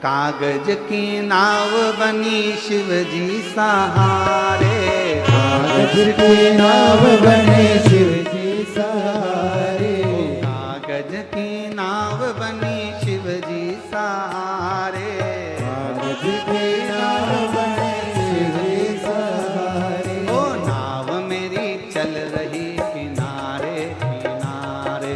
कागज की नाव बनी शिव जी सहारे, कागज की नाव बने शिव जी सहारे, कागज की नाव बनी शिव जी सहारे, कागज की नाव बने शिव जी सहारे। ओ नाव मेरी चल रही किनारे किनारे,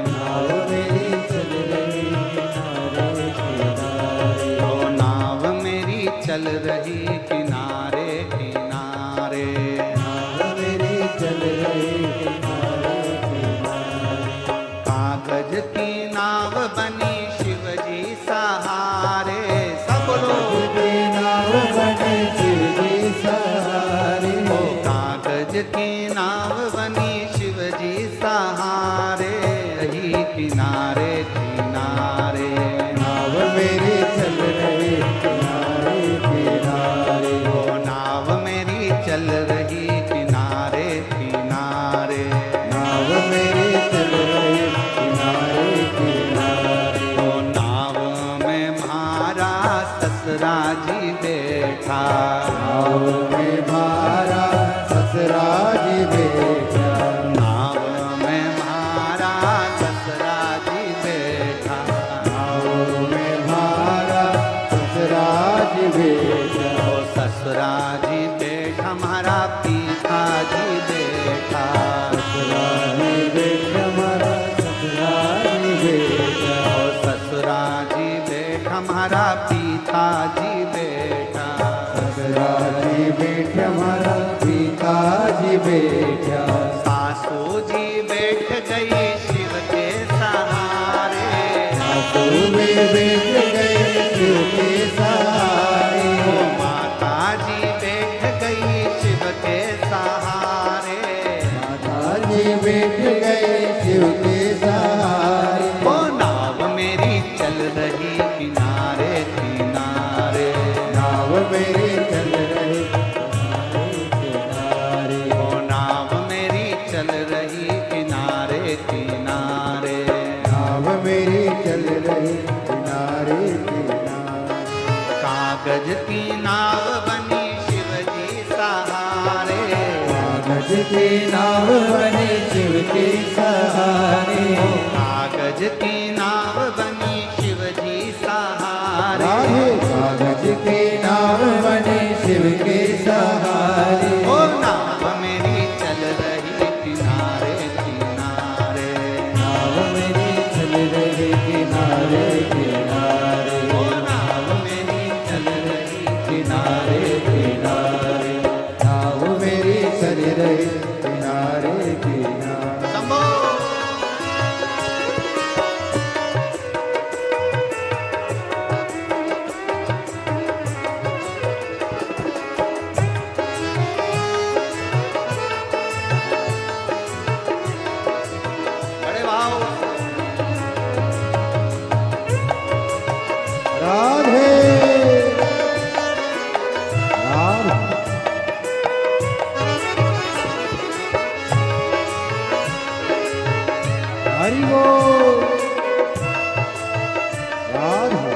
नाव मेरी चल रही किनारे किनारे, ओ नाव मेरी चल रही किनारे किनारे, नाव मेरी चल रही किनारे किनारे। कागज की नाव बनी शिव जी सहारे, सब लोग कागज की नाव बने शिव जी सहारे, ओ कागज की नाव बनी शिव जी सहारे, रही किनारे किनारे, नाव मेरी चल रही किनारे किनारे, ओ नाव मेरी चल रही किनारे किनारे, नाव मेरी चल रही किनारे किनारे। ओ नाव में म्हारा ससुरा जी बैठा, नाव में मारा ससुरा जी बैठा, नाव में म्हारा ससुरा जी बैठा, नाव में मारा ससुरा जी बैठा, ओ ससुरा जी बैठा हमारा पिता जी बैठा, ससुरा जी बैठा मारा ससुरा जी बैठा, ओ ससुरा जी बैठा हमारा पिता जी बैठा, ससुरा जी बैठा मारा पिताजी बैठा, सासू जी बैठ गई शिव के सहारे, सासू में बैठ गए शिव के सहारे, ओ माता जी बैठ गई शिव के सहारे, माता जी बैठ गए शिव के सहारे। ओ नाव मेरी चल रही किनारे किनारे, नाव मेरी चल रही किनारे, ओ नाव मेरी चल रही किनारे किनारे, नाव मेरी चल रही किनारे किनारे। कागज की नाव बनी शिव जी सहारे, कागज की नाव बने शिव के सहारे, कागज की नाव बनी शिव जी सहारे, राधे कागज की नाव बने शिव के सहारे, ओ नाव मेरी चल रही किनारे किनारे, नाव मेरी चल रही किनारे किनारे, ओ नाव मेरी चल रही किनारे किनारे, नाव मेरी चल रही किनारे किनारे। शंभो। बड़े भाव राधे राधे हरि बोल राधे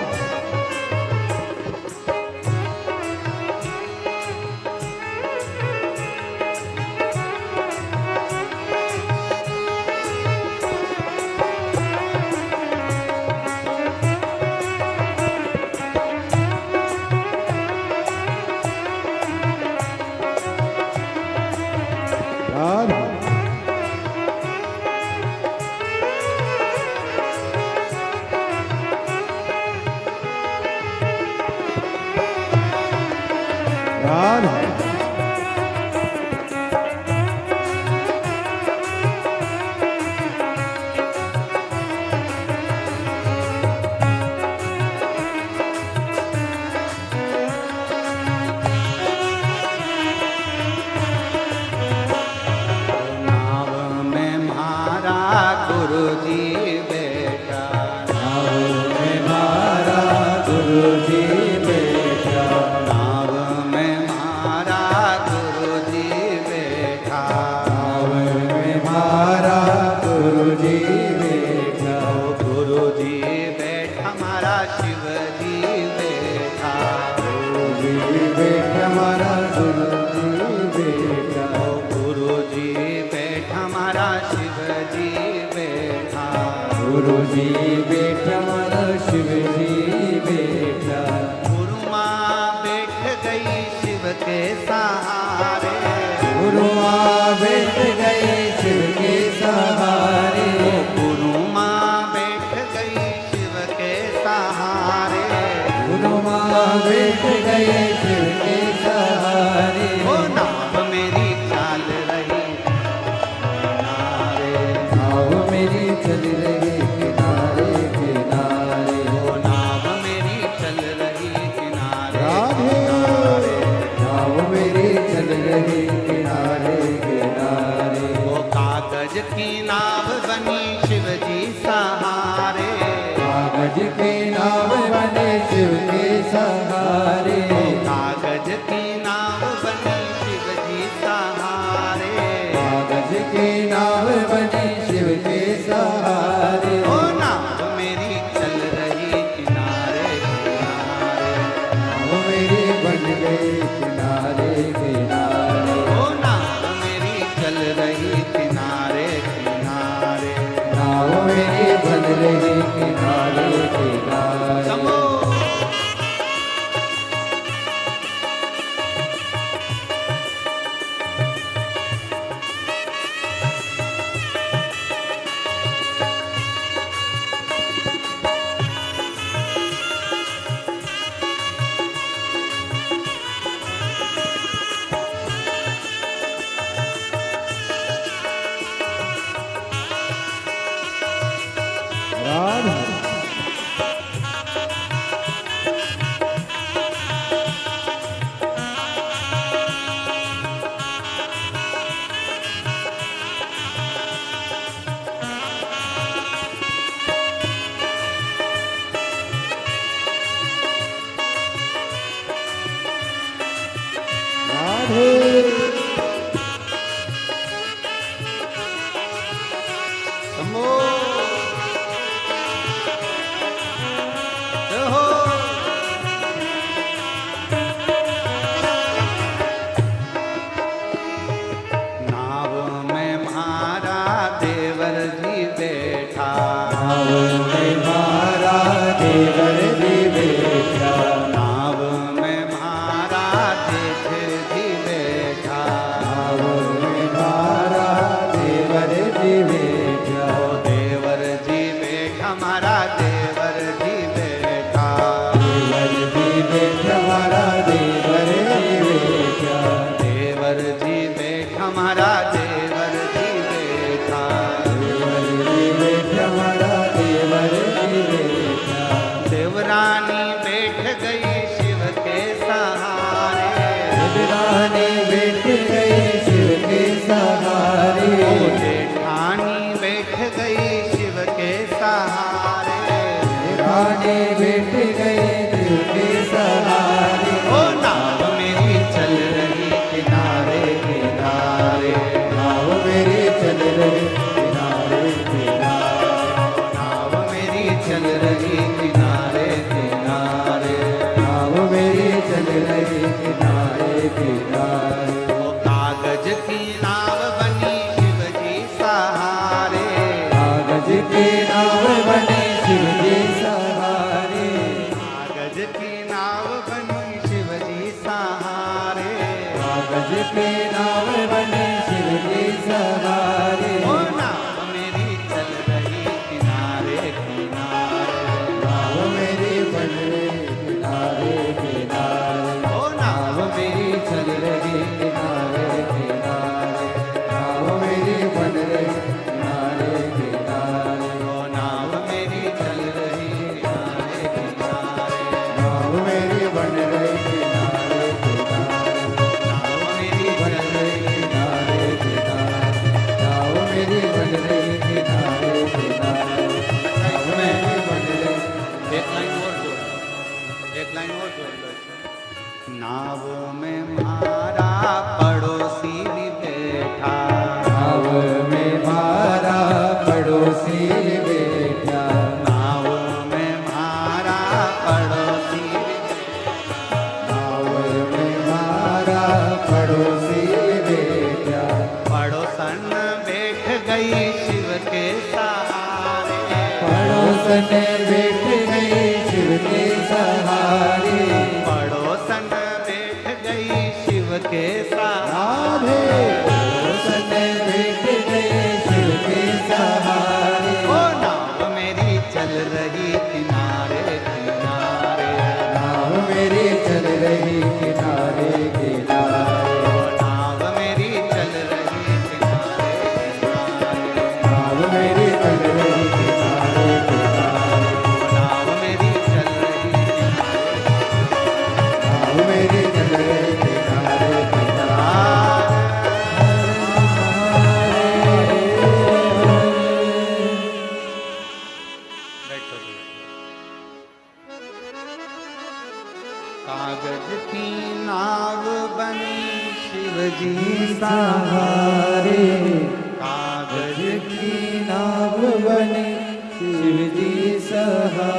राधे राधे नाव में म्हारा गुरु जी बैठा, नाव में मारा गुरु जी बैठा, नाव में म्हारा जी बैठा। गुरु माँ बैठ गई शिव के सहारे, गुरु माँ बैठ गए शिव के सहारे। गुरु माँ बैठ गई शिव के सहारे, गुरु माँ बैठ गए शिव के सहारे। ओ नाव मेरी चाल रही किनारे, नाव मेरी चल रही किनारे किनारे। ओ नाव मेरी चल रही किनारे राधे। किनारे। नाव मेरी चल रही किनारे किनारे। वो कागज की नाव बनी शिव जी सहारे, कागज की नाव बने शिव के सहारे। कागज की नाव बनी शिव जी सहारे, कागज की नाव बने शिव के सहारे। ओ नाव मेरी चल रही किनारे किनारे, नाव मेरी बन गई किनारे किनारे। ओ नाव मेरी चल रही किनारे किनारे। नाव मेरी बन रही किनारे किनारे। समो राधे। समो जय हो। नाव में मारा देवर जी बैठा, नाव में मारा देवर जी बैठा। नाव में मारा जेठ जी बैठा, नाव में मारा देवर जी बैठा। ओ देवर जी बैठा मारा देवर जी बैठा, देवर जी बैठा मारा देवर जी बैठा। देवर जी बैठा मारा देवर जी बैठा, देवर जी बैठा मारा देवर जी बैठा। देवरानी बैठ गई शिव के सहारे, देवरानी बैठ गई शिव के सहारे। ओ जेठानी बैठ गई शिव के सहारे, रानी बैठ गए शिव के सहारे। ओ नाव मेरी चल रही किनारे किनारे, नाव मेरी चल रही किनारे किनारे। नाव मेरी चल रही किनारे किनारे। नाव मेरी चल रही किनारे किनारे। ओ कागज की नाव बनी शिव जी सहारे, कागज की नाव बने शिव जी सहारे। कागज की नाव बनी शिव जी सहारे, कागज की नाव बने शिव जी सहारे। ओ नाव मेरी चल रही किनारे किनारे, नाव मेरी बन रही किनारे किनारे। ओ नाव नाव मेरी चल रही किनारे किनारे। नाव मेरी बन रही किनारे किनारे। ओ नाव मेरी चल रही किनारे किनारे, नाव मेरी बन रही किनारे किनारे। नाव मेरी बन चल रही रही। किनारे किनारे। नाव मेरी बन रही किनारे किनारे। नाव मेरी बन रही। एक लाइन और जोड़ लो, एक लाइन और जोड़ लो इसमें। नाव में मारा पड़ोसी भी बैठा, नाव में मारा पड़ोसी बैठा। नाव में मारा पड़ोसी भी बैठा, नाव में मारा पड़ोसी बैठा। पड़ोसन बैठ गई शिव के सहारे, पड़ोसन बैठ गई शिव कागज की नाव बनी शिव जी सहारे कागज की नाव बने शिव जी सहारे